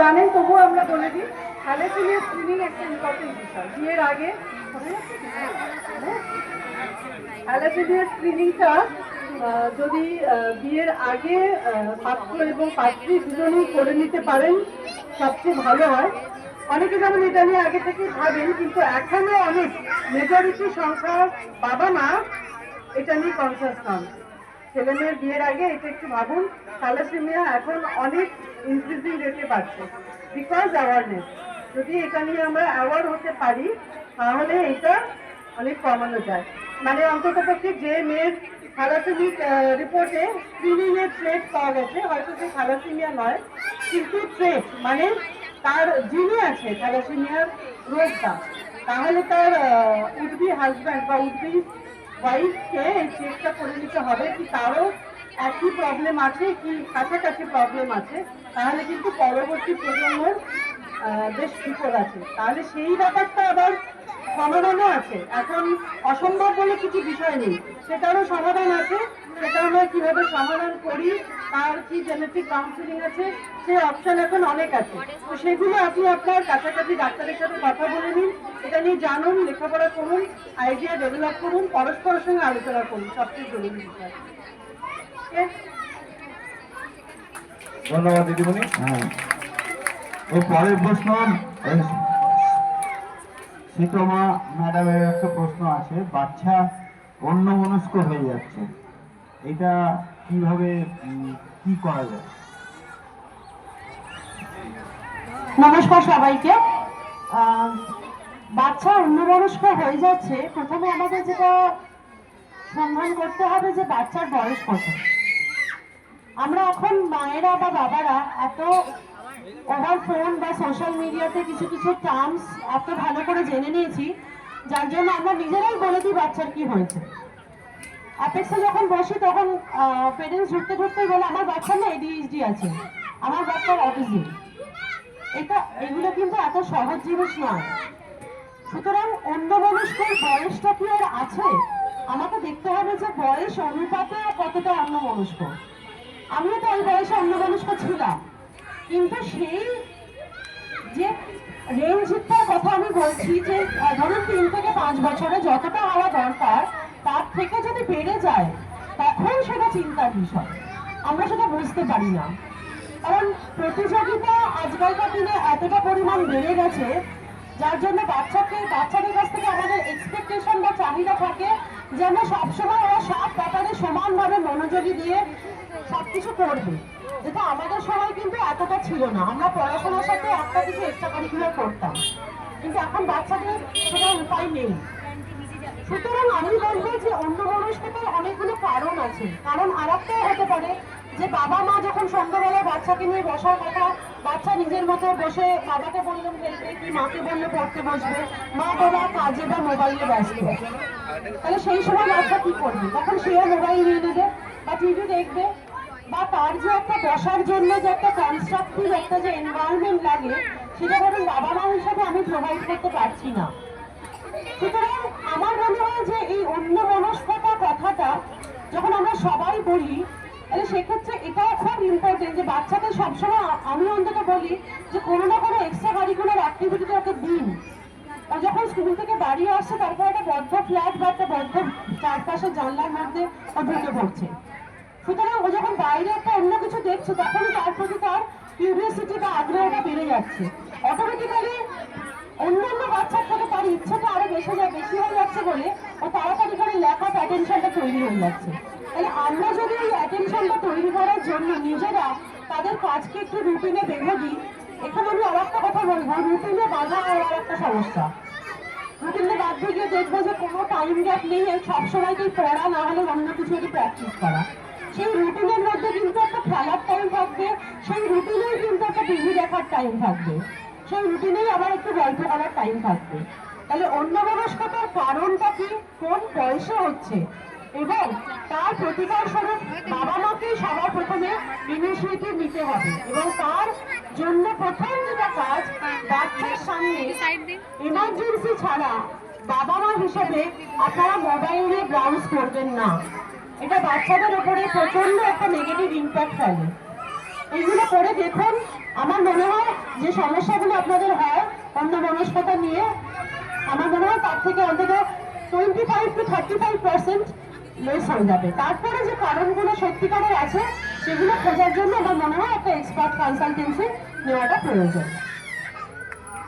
জানেন তবুও আমরা বলে দিই, থ্যালাসেমিয়া স্ক্রিনিং একটা ইম্পর্টেন্ট বিষয় বিয়ের আগে। থ্যালাসেমিয়া স্ক্রিনিংটা যদি বিয়ের আগে পাত্র এবং পাত্রী দুজনেই করে নিতে পারেন সবচেয়ে ভালো হয়। অনেকে যেমন এটা নিয়ে আগে থেকে ভাবেন, কিন্তু এখনো অনেক মেজরিটি সংখ্যার বাবা মা এটা নিয়ে কনসাস নন। ছেলে মেয়ের বিয়ের আগে এটা একটু ভাবুন। থ্যালাসেমিয়া এখন অনেক ইনক্রিজিং রেটে বাড়ছে বিকজ অ্যাওয়ারনেস। যদি এটা নিয়ে আমরা অ্যাওয়ার হতে পারি তাহলে এটা অনেক কমানো যায়। মানে অন্তত পক্ষে যে মেয়ের থ্যালাসেমিক রিপোর্টে স্ক্রিনিং এর ট্রেট পাওয়া গেছে, হয়তো সে থ্যালাসেমিয়া নয় কিন্তু ট্রেট মানে তার জিনে আছে থ্যালাসেমিয়ার রোগটা, তাহলে তার উডবি হাজব্যান্ড বা উডবি ওয়াইফকে এই চেকটা করে নিতে হবে কি তারও একই প্রবলেম আছে কি কাছাকাছি প্রবলেম আছে। তাহলে কিন্তু পরবর্তী প্রজন্মের বেশ বিপদ আছে। তাহলে সেই ব্যাপারটা আবার সমাধানও আছে। এখন অসম্ভব বলে কিছু বিষয় নেই, সেটারও সমাধান আছে। সেটা আমরা কিভাবে সমাধান করি, তার কি জেনেটিক কাউন্সিলিং আছে, সেই অপশন এখন অনেক আছে। তো সেগুলো আপনি আপনার কাছাকাছি ডাক্তারের সাথে কথা বলে নিন, এটা নিয়ে জানুন, লেখাপড়া করুন, আইডিয়া ডেভেলপ করুন, পরস্পরের সঙ্গে আলোচনা করুন, সবচেয়ে জরুরি বিষয়। ধন্যবাদ দিদিমণি। এর পরের প্রশ্ন শীতমা ম্যাডামের একটা প্রশ্ন আছে, বাচ্চা অন্যমনস্ক হয়ে যাচ্ছে, এটা কিভাবে কি করা যায়? নমস্কার সবাইকে। বাচ্চা অন্যমনস্ক হয়ে যাচ্ছে, প্রথমে আমাদের যেটা সন্ধান করতে হবে যে বাচ্চার বয়স কত। আমরা এখন মায়েরা বা বাবারা এত ওভার ফোন বা সোশ্যাল মিডিয়াতে কিছু কিছু টার্মস এত ভালো করে জেনে নিয়েছি, যার জন্য আমরা নিজেরাই বলে দিই বাচ্চার কি হয়েছে। অ্যাপেক্সে যখন বসি তখন পেরেন্টস ঢুকতে ঢুকতেই বলে আমার বাচ্চার না ADHD আছে, আমার বাচ্চার অটিজম। এগুলো কিন্তু এত সহজ জিনিস নয়। সুতরাং অন্যমনস্কের বয়সটা কি আর আছে, আমাকে দেখতে হবে যে বয়স অনুপাতে কতটা অন্যমনস্ক। আমিও তো ওই বয়সে অন্যমনস্ক ছিলাম, কিন্তু সেই যে রেঞ্জটার কথা আমি বলছি যে ধরুন 3 থেকে 5 বছরে যতটা হওয়া দরকার তার থেকে যদি বেড়ে যায় তখন সেটা চিন্তার বিষয়। আমরা সেটা বুঝতে পারি না, কারণ প্রতিযোগিতা আজকালকার দিনে এতটা পরিমাণ বেড়ে গেছে, যার জন্য বাচ্চাদের কাছ থেকে আমাদের এক্সপেকটেশন বা চাহিদা থাকে যে আমরা সবসময় ওরা সব ব্যাপারে সমানভাবে মনোযোগী দিয়ে সবকিছু করবে, যেটা আমাদের সময় কিন্তু এতটা ছিল না। আমরা পড়াশোনার সাথে একটা কিছু এক্সট্রা কারিকুলার করতাম, কিন্তু এখন বাচ্চাদের সেটা উপায় নেই। সুতরাং আমি বলবো যে অন্যমনস্কতার অনেকগুলো কারণ আছে। কারণ আর একটাও হতে পারে যে বাবা মা যখন সন্ধ্যাবেলায় বাচ্চাকে নিয়ে বসার কথা, বাচ্চা নিজের মতো বসে বাবাকে বললাম খেলতে কি মাকে বললে পড়তে বসবে, মা বাবা কাজে বা মোবাইলে ব্যস্ত, তাহলে সেই সময় বাচ্চা কি করবে? তখন সেও মোবাইল নিয়ে নেবে বা টিভি দেখবে, বা তার যে একটা বসার জন্য যে একটা কনস্ট্রাকটিভ একটা যে এনভায়রনমেন্ট লাগে সেটা ধরুন বাবা মা হিসাবে আমি প্রোভাইড করতে পারছি না। সুতরাং আমার মনে হয় যে এই অন্যমনস্কতা কথাটা যখন আমরা সবাই বলি, তাহলে সেক্ষেত্রে এটাও খুব ইম্পর্টেন্ট যে বাচ্চাদের সবসময় আমি অন্তত বলি যে কোনো না কোনো এক্সট্রা কারিকুলার অ্যাক্টিভিটিতে ওকে দিন। ও যখন স্কুল থেকে বাড়ি আসছে তারপর একটা বদ্ধ ফ্ল্যাট বা একটা বদ্ধ চারপাশে জানলার মধ্যে ও ঢুকে পড়ছে। সুতরাং ও যখন বাইরে একটা অন্য কিছু দেখছে তখনই তার প্রতি তার কিউরিয়াসিটি বা আগ্রহটা বেড়ে যাচ্ছে। অটোমেটিক্যালি অন্যান্য বাচ্চার থেকে তার ইচ্ছাটা আরো বেশি হয়ে যাচ্ছে বলে ও তাড়াতাড়ি করে ল্যাক অফ অ্যাটেনশনটা তৈরি হয়ে যাচ্ছে। তাহলে আমরা যদি এই অ্যাটেনশনটা তৈরি করার জন্য নিজেরা তাদের কাজকে একটু রুটিনে বেঁধে দিই, এখানে আমি আর একটা কথা বলবো, রুটিনে বাধা আর একটা সমস্যা। রুটিনে বাধ্য গিয়ে দেখবো যে কোনো টাইম গ্যাপ নেই, সবসময়তেই পড়া না হলে অন্য কিছু একটু প্র্যাকটিস করা। সেই রুটিনের মধ্যে কিন্তু একটা খেলার টাইম থাকবে, সেই রুটিনেই কিন্তু একটা টিভি দেখার টাইম থাকবে, সেই রুটিনেই আবার একটু গল্প করার টাইম থাকবে। তাহলে অন্যমনস্কতার কারণটা কি, কোন বয়সে হচ্ছে, এবং তার প্রতিকার স্বরূপ বাবা মাকেই সবার প্রথমে ইনিশিয়েটিভ নিতে হবে। এবং তার জন্য প্রথম যেটা কাজ, বাচ্চার সামনে ইমার্জেন্সি ছাড়া বাবা মা হিসেবে আপনারা মোবাইলে ব্রাউজ করবেন না। এটা বাচ্চাদের উপরে প্রচন্ড একটা নেগেটিভ ইম্প্যাক্ট ফেলে। এইগুলো করে দেখুন, আমার মনে হয় যে সমস্যাগুলো আপনাদের হয় অন্যমনস্কতা নিয়ে, আমার মনে হয় তার থেকে অন্তত 25 to 35% লেস হয়ে যাবে। তারপরে যে কারণগুলো সত্যিকারের আছে সেগুলো খোঁজার জন্য আমার মনে হয় একটা এক্সপার্ট কনসালটেন্সি নেওয়াটা প্রয়োজন।